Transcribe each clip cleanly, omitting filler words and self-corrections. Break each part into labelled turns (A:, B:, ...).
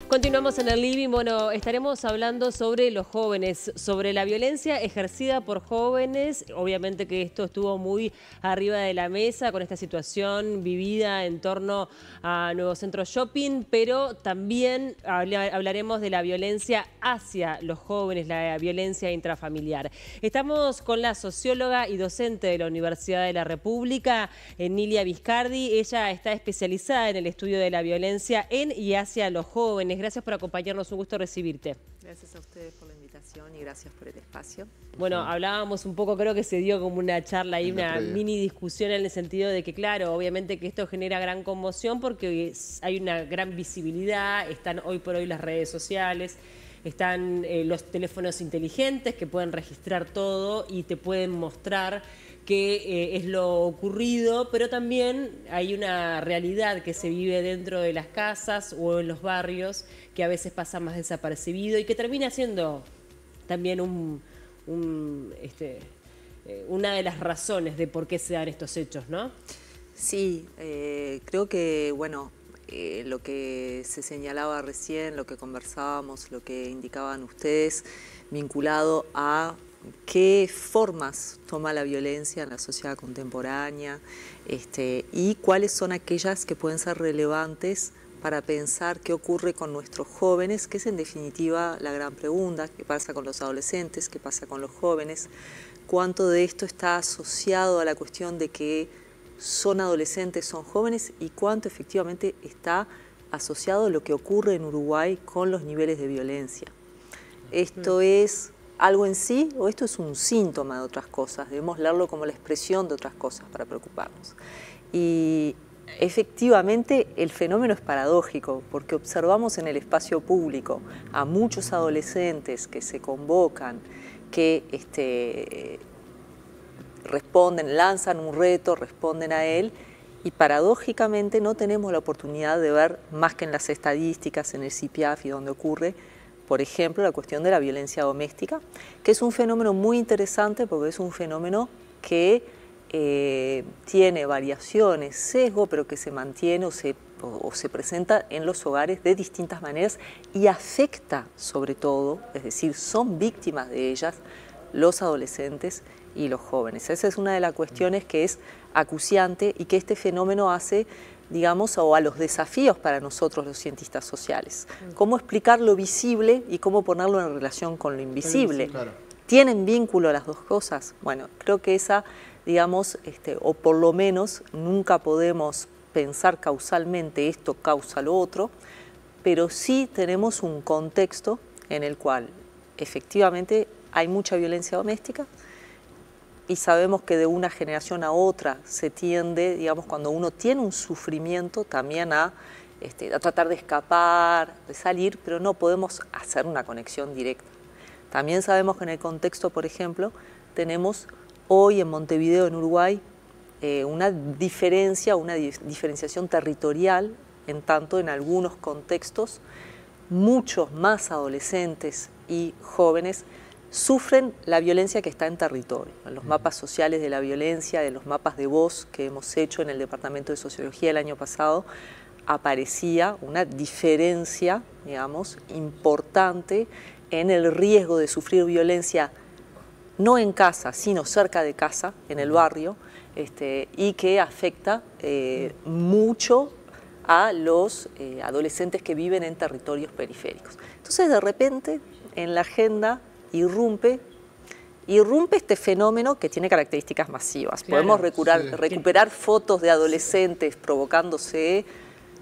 A: Continuamos en el living. Bueno, estaremos hablando sobre los jóvenes, sobre la violencia ejercida por jóvenes. Obviamente que esto estuvo muy arriba de la mesa con esta situación vivida en torno a Nuevo Centro Shopping, pero también hablaremos de la violencia hacia los jóvenes, la violencia intrafamiliar. Estamos con la socióloga y docente de la Universidad de la República, Nilia Viscardi. Ella está especializada en el estudio de la violencia en y hacia los jóvenes. Gracias por acompañarnos, un gusto recibirte.
B: Gracias a ustedes por la invitación y gracias por el espacio.
A: Bueno, hablábamos un poco, creo que se dio como una charla y una mini discusión en el sentido de que, claro, obviamente que esto genera gran conmoción porque hay una gran visibilidad, están hoy por hoy las redes sociales, están los teléfonos inteligentes que pueden registrar todo y te pueden mostrar qué es lo ocurrido, pero también hay una realidad que se vive dentro de las casas o en los barrios que a veces pasa más desapercibido y que termina siendo también una de las razones de por qué se dan estos hechos, ¿no?
B: Sí, creo que, bueno, lo que se señalaba recién, lo que conversábamos, lo que indicaban ustedes, vinculado a qué formas toma la violencia en la sociedad contemporánea y cuáles son aquellas que pueden ser relevantes para pensar qué ocurre con nuestros jóvenes, que es en definitiva la gran pregunta, qué pasa con los adolescentes, qué pasa con los jóvenes, cuánto de esto está asociado a la cuestión de que son adolescentes, son jóvenes y cuánto efectivamente está asociado a lo que ocurre en Uruguay con los niveles de violencia. ¿Esto es algo en sí o esto es un síntoma de otras cosas? Debemos leerlo como la expresión de otras cosas para preocuparnos. Y efectivamente el fenómeno es paradójico porque observamos en el espacio público a muchos adolescentes que se convocan, que responden, lanzan un reto, responden a él y paradójicamente no tenemos la oportunidad de ver más que en las estadísticas, en el CIPIAF y donde ocurre, por ejemplo, la cuestión de la violencia doméstica, que es un fenómeno muy interesante porque es un fenómeno que tiene variaciones, sesgo, pero que se mantiene o se presenta en los hogares de distintas maneras y afecta sobre todo, es decir, son víctimas de ellas los adolescentes y los jóvenes. Esa es una de las cuestiones que es acuciante y que este fenómeno hace, digamos, o a los desafíos para nosotros los cientistas sociales. Cómo explicar lo visible y cómo ponerlo en relación con lo invisible. Sí, claro. ¿Tienen vínculo las dos cosas? Bueno, creo que esa, digamos, o por lo menos nunca podemos pensar causalmente esto causa lo otro, pero sí tenemos un contexto en el cual efectivamente hay mucha violencia doméstica y sabemos que de una generación a otra se tiende, digamos, cuando uno tiene un sufrimiento también a tratar de escapar, de salir, pero no podemos hacer una conexión directa. También sabemos que en el contexto, por ejemplo, tenemos hoy en Montevideo, en Uruguay, una diferenciación territorial, en tanto en algunos contextos muchos más adolescentes y jóvenes sufren la violencia que está en territorio. En los mapas sociales de la violencia, de los mapas de voz que hemos hecho en el Departamento de Sociología el año pasado, aparecía una diferencia, digamos, importante en el riesgo de sufrir violencia no en casa, sino cerca de casa, en el barrio, y que afecta mucho a los adolescentes que viven en territorios periféricos. Entonces, de repente, en la agenda irrumpe este fenómeno que tiene características masivas. Claro, podemos recuperar fotos de adolescentes provocándose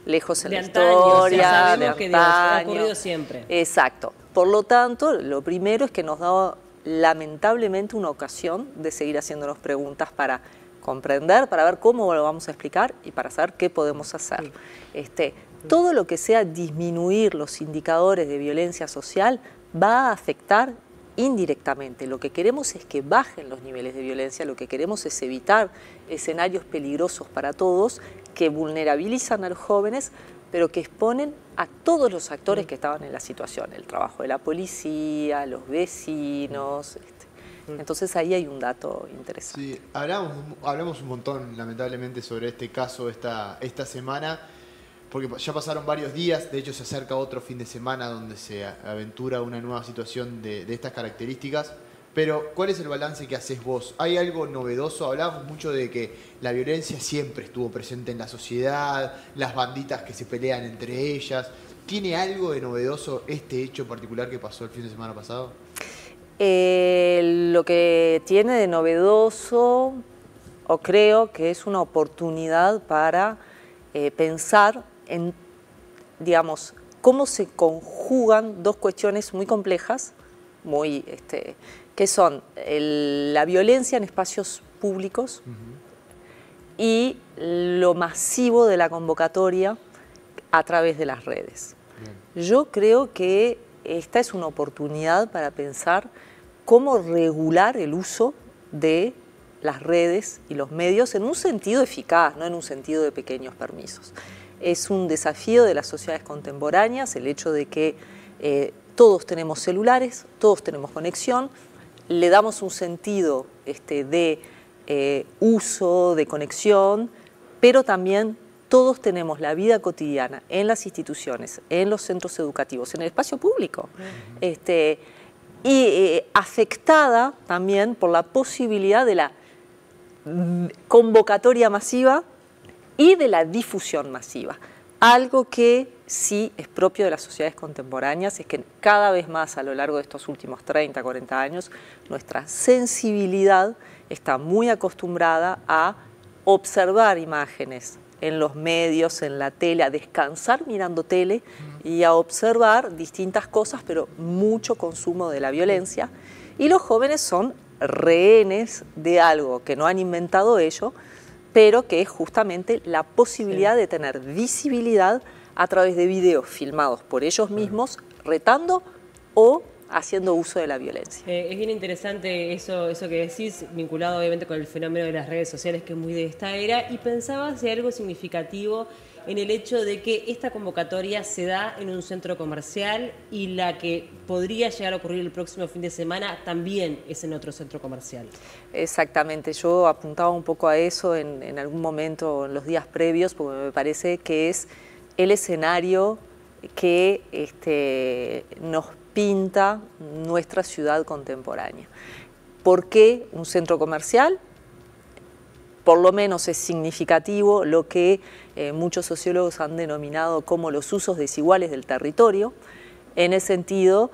B: lejos en la historia,
A: de antaño. Ha ocurrido siempre.
B: Exacto. Por lo tanto, lo primero es que nos da lamentablemente una ocasión de seguir haciéndonos preguntas para comprender, para ver cómo lo vamos a explicar y para saber qué podemos hacer. Todo lo que sea disminuir los indicadores de violencia social va a afectar indirectamente. Lo que queremos es que bajen los niveles de violencia, lo que queremos es evitar escenarios peligrosos para todos que vulnerabilizan a los jóvenes, pero que exponen a todos los actores que estaban en la situación, el trabajo de la policía, los vecinos. Entonces ahí hay un dato interesante.
C: Sí, hablamos un montón, lamentablemente, sobre este caso esta semana. porque ya pasaron varios días, de hecho se acerca otro fin de semana donde se aventura una nueva situación de estas características. Pero, ¿cuál es el balance que haces vos? ¿Hay algo novedoso? Hablamos mucho de que la violencia siempre estuvo presente en la sociedad, las banditas que se pelean entre ellas. ¿Tiene algo de novedoso este hecho particular que pasó el fin de semana pasado?
B: Lo que tiene de novedoso, o creo que es una oportunidad para pensar en, digamos, cómo se conjugan dos cuestiones muy complejas, muy, que son la violencia en espacios públicos y lo masivo de la convocatoria a través de las redes. Bien. Yo creo que esta es una oportunidad para pensar cómo regular el uso de las redes y los medios en un sentido eficaz, no en un sentido de pequeños permisos. Es un desafío de las sociedades contemporáneas el hecho de que todos tenemos celulares, todos tenemos conexión, le damos un sentido de uso, de conexión, pero también todos tenemos la vida cotidiana en las instituciones, en los centros educativos, en el espacio público, y afectada también por la posibilidad de la convocatoria masiva y de la difusión masiva. Algo que sí es propio de las sociedades contemporáneas es que cada vez más a lo largo de estos últimos 30, 40 años, nuestra sensibilidad está muy acostumbrada a observar imágenes en los medios, en la tele, a descansar mirando tele y a observar distintas cosas, pero mucho consumo de la violencia. Y los jóvenes son rehenes de algo que no han inventado ellos, pero que es justamente la posibilidad de tener visibilidad a través de videos filmados por ellos mismos, retando o haciendo uso de la violencia.
A: Es bien interesante eso que decís, vinculado obviamente con el fenómeno de las redes sociales, que es muy de esta era, y pensaba si hay algo significativo en el hecho de que esta convocatoria se da en un centro comercial y la que podría llegar a ocurrir el próximo fin de semana también es en otro centro comercial.
B: Exactamente, yo apuntaba un poco a eso en algún momento en los días previos, porque me parece que es el escenario que nos pinta nuestra ciudad contemporánea. ¿Por qué un centro comercial? Por lo menos es significativo lo que muchos sociólogos han denominado como los usos desiguales del territorio, en el sentido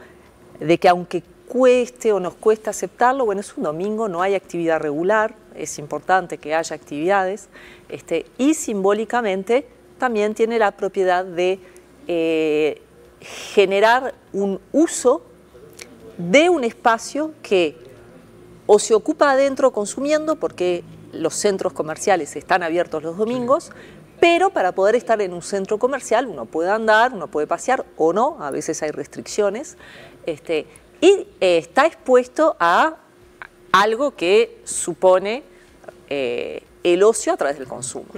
B: de que aunque cueste o nos cueste aceptarlo, bueno, es un domingo, no hay actividad regular, es importante que haya actividades, y simbólicamente también tiene la propiedad de generar un uso de un espacio que o se ocupa adentro consumiendo, porque los centros comerciales están abiertos los domingos, pero para poder estar en un centro comercial uno puede andar, uno puede pasear o no, a veces hay restricciones, y está expuesto a algo que supone el ocio a través del consumo,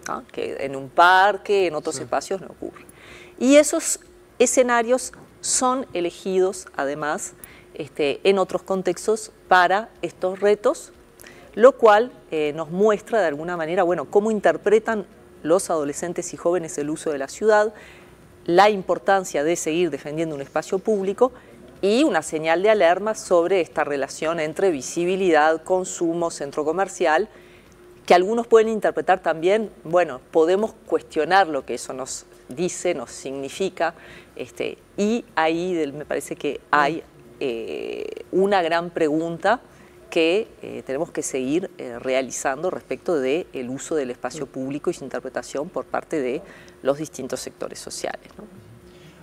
B: ¿no? Que en un parque, en otros espacios no ocurre. Y esos escenarios son elegidos además en otros contextos para estos retos, lo cual nos muestra de alguna manera, bueno, cómo interpretan los adolescentes y jóvenes el uso de la ciudad, la importancia de seguir defendiendo un espacio público y una señal de alarma sobre esta relación entre visibilidad, consumo, centro comercial, que algunos pueden interpretar también, bueno, podemos cuestionar lo que eso nos dice, nos significa, y ahí me parece que hay una gran pregunta que tenemos que seguir realizando respecto del uso del espacio público y su interpretación por parte de los distintos sectores sociales, ¿no?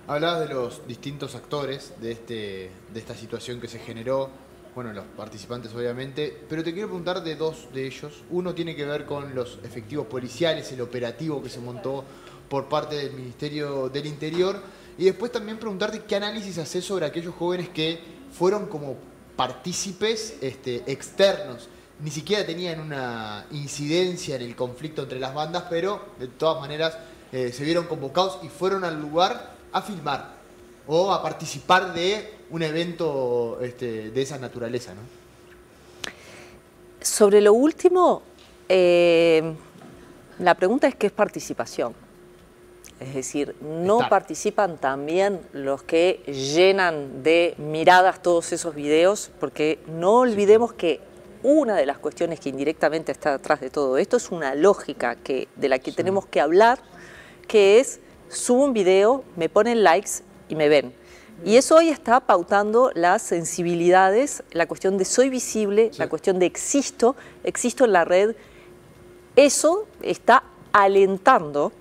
C: Hablabas de los distintos actores de esta situación que se generó, bueno, los participantes obviamente, pero te quiero preguntar de dos de ellos. Uno tiene que ver con los efectivos policiales, el operativo que se montó por parte del Ministerio del Interior, y después también preguntarte qué análisis haces sobre aquellos jóvenes que fueron como partícipes externos, ni siquiera tenían una incidencia en el conflicto entre las bandas, pero de todas maneras se vieron convocados y fueron al lugar a filmar o a participar de un evento de esa naturaleza, ¿no?
B: Sobre lo último, la pregunta es qué es participación. Es decir, no participan también los que llenan de miradas todos esos videos, porque no olvidemos que una de las cuestiones que indirectamente está detrás de todo esto es una lógica de la que tenemos que hablar, que es, subo un video, me ponen likes y me ven. Y eso hoy está pautando las sensibilidades, la cuestión de soy visible, la cuestión de existo en la red. Eso está alentando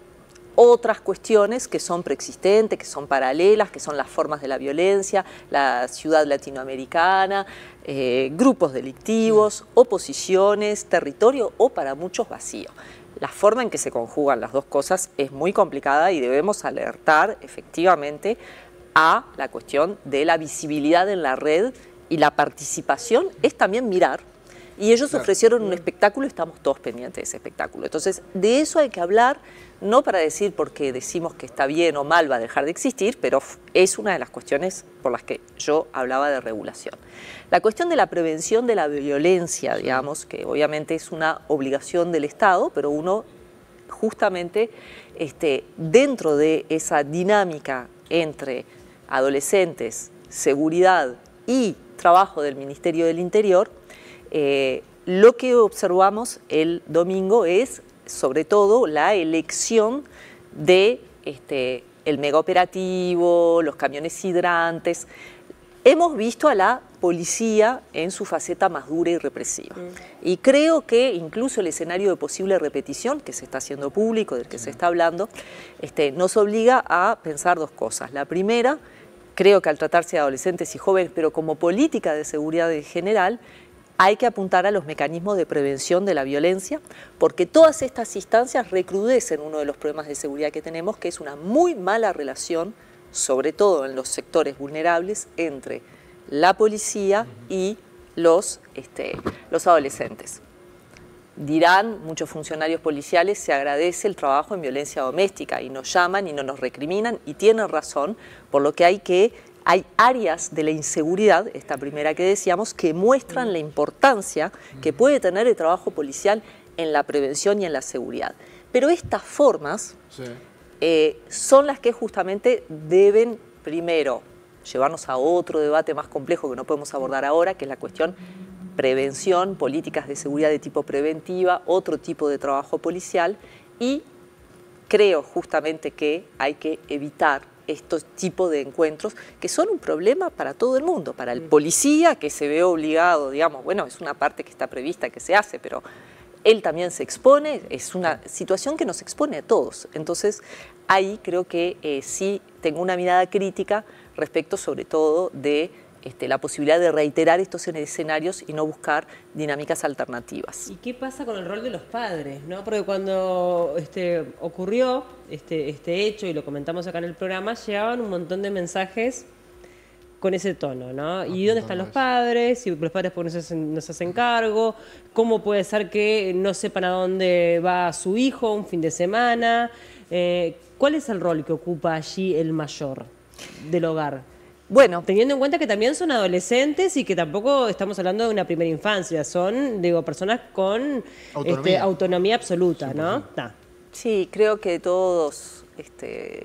B: otras cuestiones que son preexistentes, que son paralelas, que son las formas de la violencia, la ciudad latinoamericana, grupos delictivos, oposiciones, territorio o para muchos vacío. La forma en que se conjugan las dos cosas es muy complicada y debemos alertar efectivamente a la cuestión de la visibilidad en la red, y la participación es también mirar. Y ellos ofrecieron un espectáculo y estamos todos pendientes de ese espectáculo. Entonces, de eso hay que hablar, no para decir porque decimos que está bien o mal va a dejar de existir, pero es una de las cuestiones por las que yo hablaba de regulación. La cuestión de la prevención de la violencia, digamos, que obviamente es una obligación del Estado, pero uno justamente dentro de esa dinámica entre adolescentes, seguridad y trabajo del Ministerio del Interior, lo que observamos el domingo es sobre todo la elección de el megaoperativo, los camiones hidrantes. Hemos visto a la policía en su faceta más dura y represiva. Y creo que incluso el escenario de posible repetición, que se está haciendo público, del que se está hablando, nos obliga a pensar dos cosas. La primera, creo que al tratarse de adolescentes y jóvenes, pero como política de seguridad en general, hay que apuntar a los mecanismos de prevención de la violencia, porque todas estas instancias recrudecen uno de los problemas de seguridad que tenemos, que es una muy mala relación, sobre todo en los sectores vulnerables, entre la policía y los adolescentes. Dirán muchos funcionarios policiales, se agradece el trabajo en violencia doméstica y nos llaman y no nos recriminan, y tienen razón, por lo que hay áreas de la inseguridad, esta primera que decíamos, que muestran la importancia que puede tener el trabajo policial en la prevención y en la seguridad. Pero estas formas son las que justamente deben, primero, llevarnos a otro debate más complejo que no podemos abordar ahora, que es la cuestión prevención, políticas de seguridad de tipo preventiva, otro tipo de trabajo policial, y creo justamente que hay que evitar estos tipos de encuentros que son un problema para todo el mundo, para el policía que se ve obligado, digamos, bueno, es una parte que está prevista, que se hace, pero él también se expone, es una situación que nos expone a todos. Entonces, ahí creo que sí tengo una mirada crítica respecto sobre todo de la posibilidad de reiterar estos escenarios y no buscar dinámicas alternativas.
A: ¿Y qué pasa con el rol de los padres, ¿no? Porque cuando ocurrió este hecho, y lo comentamos acá en el programa, llegaban un montón de mensajes con ese tono, ¿no? ¿Y dónde están los padres? ¿Y los padres no se hacen cargo? ¿Cómo puede ser que no sepan a dónde va su hijo un fin de semana? ¿Cuál es el rol que ocupa allí el mayor del hogar?
B: Bueno,
A: teniendo en cuenta que también son adolescentes y que tampoco estamos hablando de una primera infancia, son, personas con autonomía absoluta, ¿no?
B: Sí, creo que todos,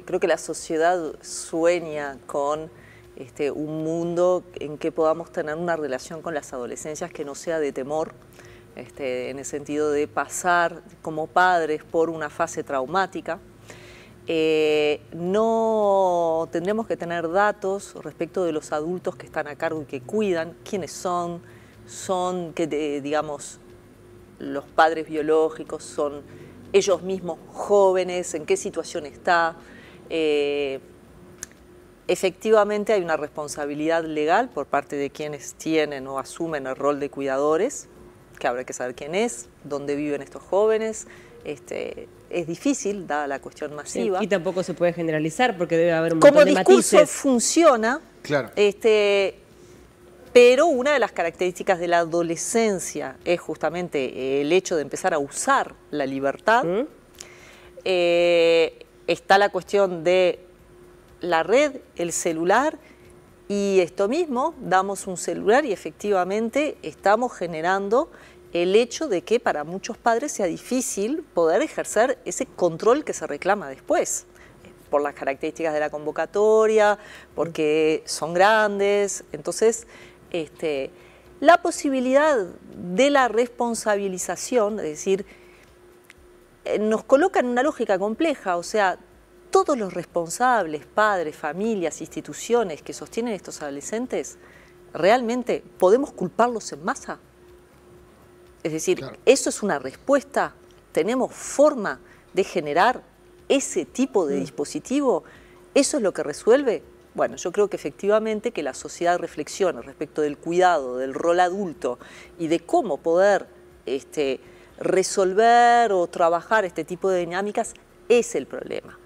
B: creo que la sociedad sueña con un mundo en que podamos tener una relación con las adolescencias que no sea de temor, en el sentido de pasar como padres por una fase traumática. No tendremos que tener datos respecto de los adultos que están a cargo y que cuidan, quiénes son digamos, los padres biológicos, son ellos mismos jóvenes, en qué situación está. Efectivamente hay una responsabilidad legal por parte de quienes tienen o asumen el rol de cuidadores, que habrá que saber quién es, dónde viven estos jóvenes. Es difícil, dada la cuestión masiva.
A: Sí, y tampoco se puede generalizar porque debe haber un montón de matices.
B: Como discurso funciona,
C: claro.
B: Pero una de las características de la adolescencia es justamente el hecho de empezar a usar la libertad. Está la cuestión de la red, el celular, y esto mismo, damos un celular y efectivamente estamos generando el hecho de que para muchos padres sea difícil poder ejercer ese control que se reclama después. por las características de la convocatoria, porque son grandes. Entonces, la posibilidad de la responsabilización, es decir, nos coloca en una lógica compleja, o sea, todos los responsables, padres, familias, instituciones que sostienen estos adolescentes, ¿realmente podemos culparlos en masa? Es decir, claro, ¿eso es una respuesta? ¿Tenemos forma de generar ese tipo de dispositivo? ¿Eso es lo que resuelve? Bueno, yo creo que efectivamente que la sociedad reflexione respecto del cuidado, del rol adulto y de cómo poder resolver o trabajar este tipo de dinámicas es el problema.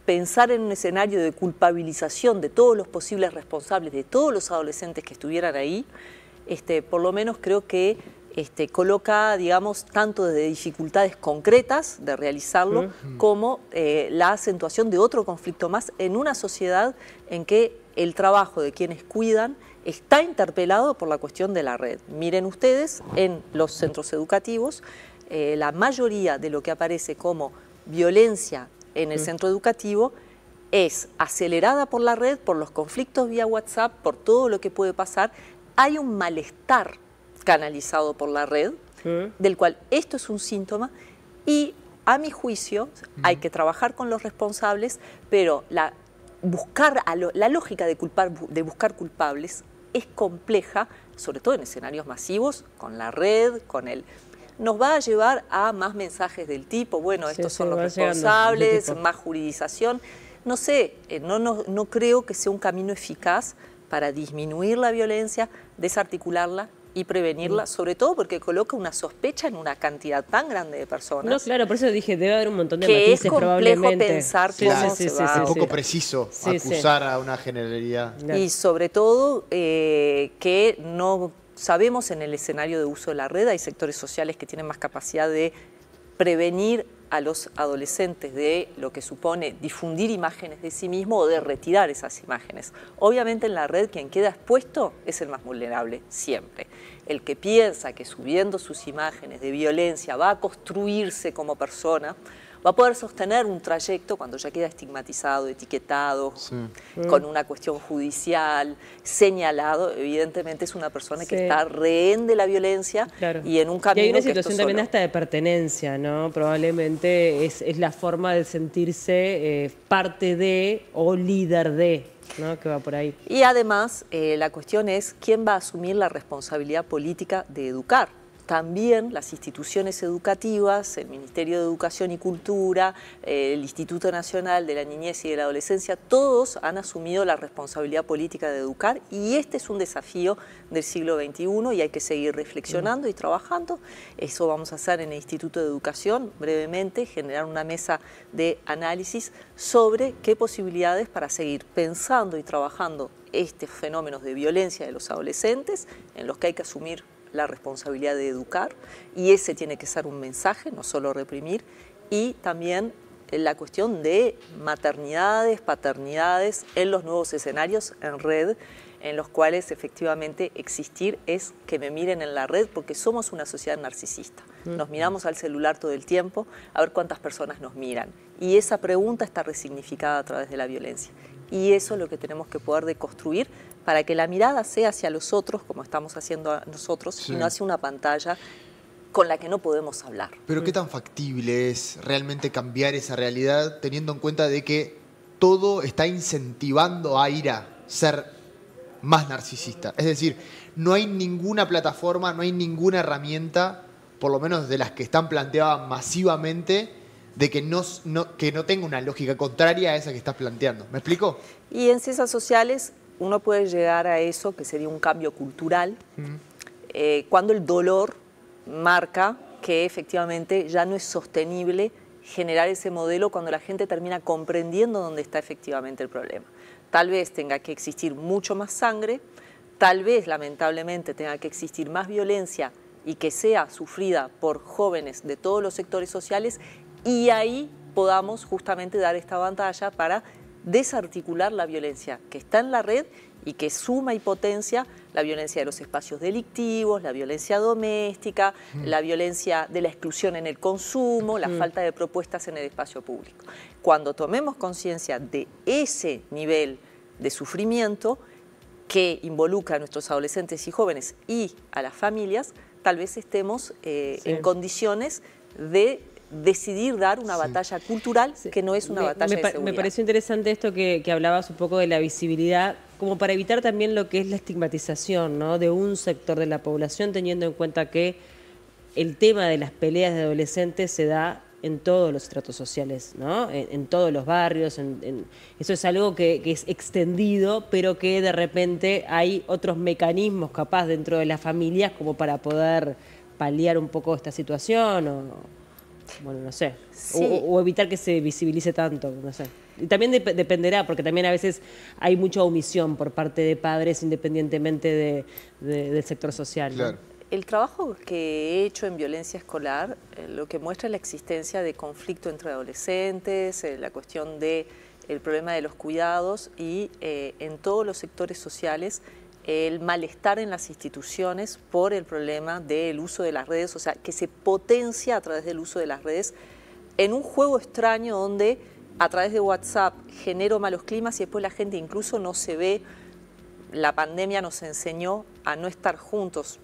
B: Pensar en un escenario de culpabilización de todos los posibles responsables, de todos los adolescentes que estuvieran ahí, por lo menos creo que coloca, digamos, tanto desde dificultades concretas de realizarlo, como la acentuación de otro conflicto más en una sociedad en que el trabajo de quienes cuidan está interpelado por la cuestión de la red. Miren ustedes, en los centros educativos, la mayoría de lo que aparece como violencia en el centro educativo es acelerada por la red, por los conflictos vía WhatsApp, por todo lo que puede pasar. Hay un malestar canalizado por la red, del cual esto es un síntoma, y a mi juicio hay que trabajar con los responsables, pero la lógica de buscar culpables es compleja, sobre todo en escenarios masivos, con la red, nos va a llevar a más mensajes del tipo, bueno, estos son los responsables, más juridización. No sé, no creo que sea un camino eficaz para disminuir la violencia, desarticularla y prevenirla, sobre todo porque coloca una sospecha en una cantidad tan grande de personas.
A: No, claro, por eso dije, debe haber un montón de matices probablemente.
B: Que es complejo pensar cómo se va.
C: Es poco preciso acusar a una generalidad.
B: Y sobre todo que no sabemos en el escenario de uso de la red, hay sectores sociales que tienen más capacidad de prevenir a los adolescentes de lo que supone difundir imágenes de sí mismo o de retirar esas imágenes. Obviamente en la red quien queda expuesto es el más vulnerable, siempre. El que piensa que subiendo sus imágenes de violencia va a construirse como persona, va a poder sostener un trayecto cuando ya queda estigmatizado, etiquetado, con una cuestión judicial, señalado, evidentemente es una persona que está rehén de la violencia y en un camino.
A: Y hay una situación también hasta de pertenencia, ¿no? Probablemente es la forma de sentirse parte de o líder de, ¿no? Que va por ahí.
B: Y además la cuestión es quién va a asumir la responsabilidad política de educar. También las instituciones educativas, el Ministerio de Educación y Cultura, el Instituto Nacional de la Niñez y de la Adolescencia, todos han asumido la responsabilidad política de educar y este es un desafío del siglo XXI y hay que seguir reflexionando y trabajando. Eso vamos a hacer en el Instituto de Educación brevemente, generar una mesa de análisis sobre qué posibilidades para seguir pensando y trabajando estos fenómenos de violencia de los adolescentes en los que hay que asumir la responsabilidad de educar y ese tiene que ser un mensaje, no solo reprimir, y también la cuestión de maternidades, paternidades en los nuevos escenarios en red, en los cuales efectivamente existir es que me miren en la red porque somos una sociedad narcisista. Nos miramos al celular todo el tiempo a ver cuántas personas nos miran y esa pregunta está resignificada a través de la violencia y eso es lo que tenemos que poder deconstruir para que la mirada sea hacia los otros, como estamos haciendo nosotros, y no hacia una pantalla con la que no podemos hablar.
C: Pero ¿qué tan factible es realmente cambiar esa realidad teniendo en cuenta de que todo está incentivando a ir a ser más narcisista? Es decir, no hay ninguna plataforma, no hay ninguna herramienta, por lo menos de las que están planteadas masivamente, de que no tenga una lógica contraria a esa que estás planteando. ¿Me explico?
B: Y en ciencias sociales uno puede llegar a eso, que sería un cambio cultural, cuando el dolor marca que efectivamente ya no es sostenible generar ese modelo cuando la gente termina comprendiendo dónde está efectivamente el problema. Tal vez tenga que existir mucho más sangre, tal vez lamentablemente tenga que existir más violencia y que sea sufrida por jóvenes de todos los sectores sociales y ahí podamos justamente dar esta batalla para desarticular la violencia que está en la red y que suma y potencia la violencia de los espacios delictivos, la violencia doméstica, la violencia de la exclusión en el consumo, la falta de propuestas en el espacio público. Cuando tomemos conciencia de ese nivel de sufrimiento que involucra a nuestros adolescentes y jóvenes y a las familias, tal vez estemos en condiciones de decidir dar una batalla cultural que no es una batalla de seguridad.
A: Me pareció interesante esto que hablabas un poco de la visibilidad, como para evitar también lo que es la estigmatización, ¿no?, de un sector de la población, teniendo en cuenta que el tema de las peleas de adolescentes se da en todos los estratos sociales, ¿no?, en todos los barrios, eso es algo que es extendido, pero que de repente hay otros mecanismos capaz dentro de las familias como para poder paliar un poco esta situación bueno, no sé, o evitar que se visibilice tanto, no sé. Y también dependerá, porque también a veces hay mucha omisión por parte de padres independientemente del sector social, ¿no?
B: Claro. El trabajo que he hecho en violencia escolar lo que muestra es la existencia de conflicto entre adolescentes, la cuestión del problema de los cuidados y en todos los sectores sociales el malestar en las instituciones por el problema del uso de las redes, o sea, que se potencia a través del uso de las redes en un juego extraño donde a través de WhatsApp genero malos climas y después la gente incluso no se ve. La pandemia nos enseñó a no estar juntos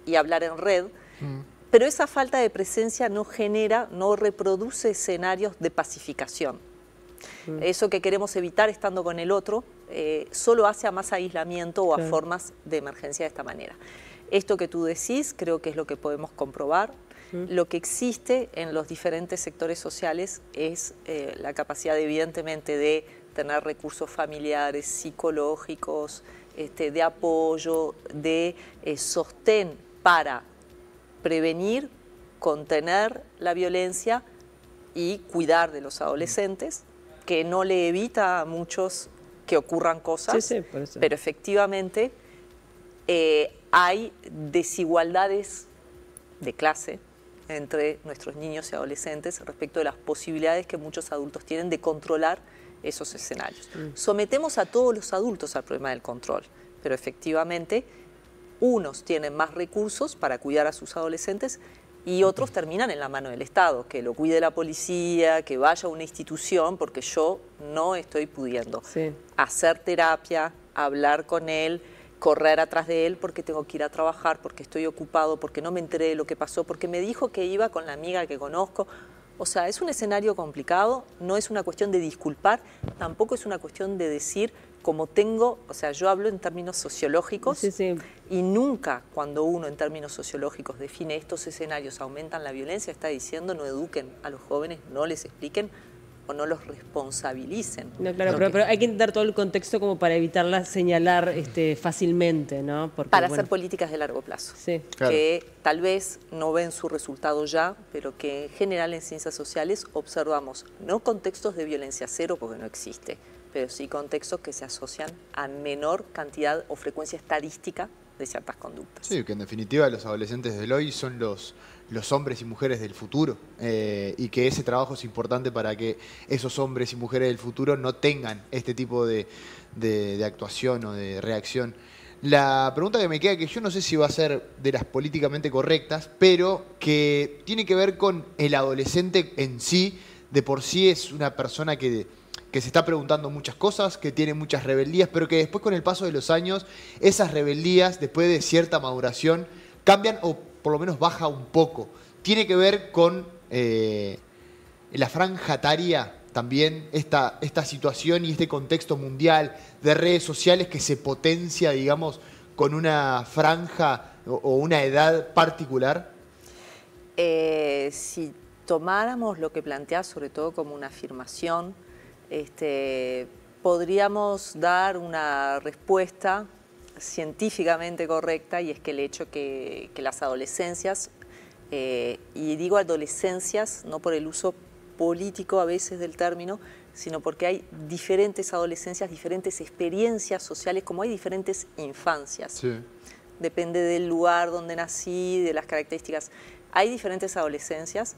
B: y hablar en red, pero esa falta de presencia no reproduce escenarios de pacificación. Eso que queremos evitar estando con el otro solo hace a más aislamiento o a formas de emergencia de esta manera. Esto que tú decís creo que es lo que podemos comprobar. Lo que existe en los diferentes sectores sociales es la capacidad evidentemente de tener recursos familiares, psicológicos, de apoyo, de sostén para prevenir, contener la violencia y cuidar de los adolescentes, que no le evita a muchos que ocurran cosas, pero efectivamente hay desigualdades de clase entre nuestros niños y adolescentes respecto de las posibilidades que muchos adultos tienen de controlar esos escenarios. Sometemos a todos los adultos al problema del control, pero efectivamente unos tienen más recursos para cuidar a sus adolescentes y otros terminan en la mano del Estado, que lo cuide la policía, que vaya a una institución, porque yo no estoy pudiendo hacer terapia, hablar con él, correr atrás de él porque tengo que ir a trabajar, porque estoy ocupado, porque no me enteré de lo que pasó, porque me dijo que iba con la amiga que conozco. O sea, es un escenario complicado, no es una cuestión de disculpar, tampoco es una cuestión de decir como tengo, o sea, yo hablo en términos sociológicos y nunca cuando uno en términos sociológicos define estos escenarios aumentan la violencia, está diciendo no eduquen a los jóvenes, no les expliquen o no los responsabilicen.
A: No, claro, pero hay que dar todo el contexto como para evitarla señalar fácilmente, ¿no? Porque,
B: para hacer políticas de largo plazo, que tal vez no ven su resultado ya, pero que en general en ciencias sociales observamos no contextos de violencia cero porque no existe, pero sí contextos que se asocian a menor cantidad o frecuencia estadística de ciertas conductas.
C: Sí, que en definitiva los adolescentes de hoy son los hombres y mujeres del futuro y que ese trabajo es importante para que esos hombres y mujeres del futuro no tengan este tipo de actuación o de reacción. La pregunta que me queda, que yo no sé si va a ser de las políticamente correctas, pero que tiene que ver con el adolescente en sí, de por sí es una persona que se está preguntando muchas cosas, que tiene muchas rebeldías, pero que después con el paso de los años, esas rebeldías, después de cierta maduración, cambian o por lo menos baja un poco. Tiene que ver con la franja etaria también, esta situación y este contexto mundial de redes sociales que se potencia, digamos, con una franja o una edad particular.
B: Si tomáramos lo que planteás sobre todo como una afirmación, podríamos dar una respuesta científicamente correcta, y es que el hecho que las adolescencias, y digo adolescencias no por el uso político a veces del término, sino porque hay diferentes adolescencias, diferentes experiencias sociales, como hay diferentes infancias. Depende del lugar donde nací, de las características. Hay diferentes adolescencias.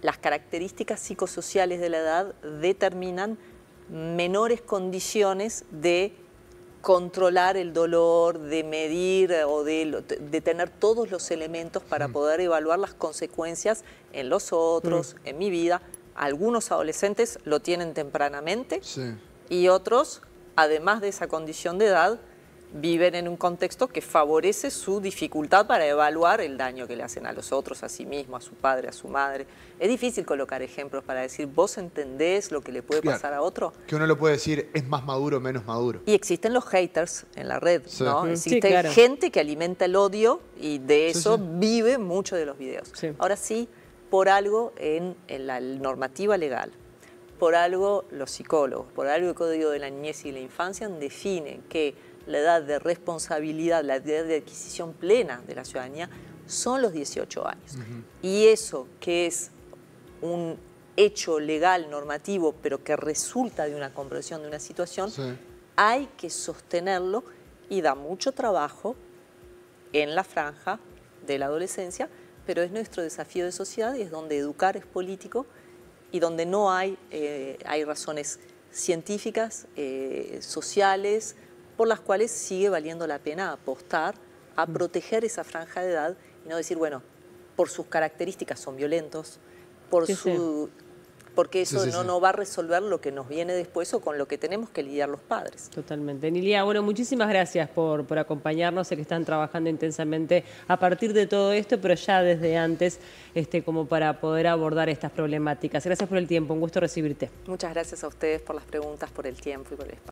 B: Las características psicosociales de la edad determinan menores condiciones de controlar el dolor, de medir o de tener todos los elementos para poder evaluar las consecuencias en los otros, en mi vida. Algunos adolescentes lo tienen tempranamente y otros, además de esa condición de edad, viven en un contexto que favorece su dificultad para evaluar el daño que le hacen a los otros, a sí mismo, a su padre, a su madre. Es difícil colocar ejemplos para decir, ¿vos entendés lo que le puede pasar a otro?
C: Que uno lo puede decir, es más maduro o menos maduro.
B: Y existen los haters en la red, ¿no? Existe gente que alimenta el odio y de eso vive mucho de los videos. Ahora sí, por algo en la normativa legal, por algo los psicólogos, por algo el Código de la Niñez y la Infancia definen que la edad de responsabilidad, la edad de adquisición plena de la ciudadanía son los 18 años. Y eso que es un hecho legal, normativo, pero que resulta de una comprensión de una situación, hay que sostenerlo y da mucho trabajo en la franja de la adolescencia, pero es nuestro desafío de sociedad y es donde educar es político y donde no hay razones científicas, sociales, por las cuales sigue valiendo la pena apostar a proteger esa franja de edad y no decir, bueno, por sus características son violentos, porque eso no va a resolver lo que nos viene después o con lo que tenemos que lidiar los padres.
A: Totalmente. Nilia, bueno, muchísimas gracias por acompañarnos. Sé que están trabajando intensamente a partir de todo esto, pero ya desde antes, como para poder abordar estas problemáticas. Gracias por el tiempo, un gusto recibirte.
B: Muchas gracias a ustedes por las preguntas, por el tiempo y por el espacio.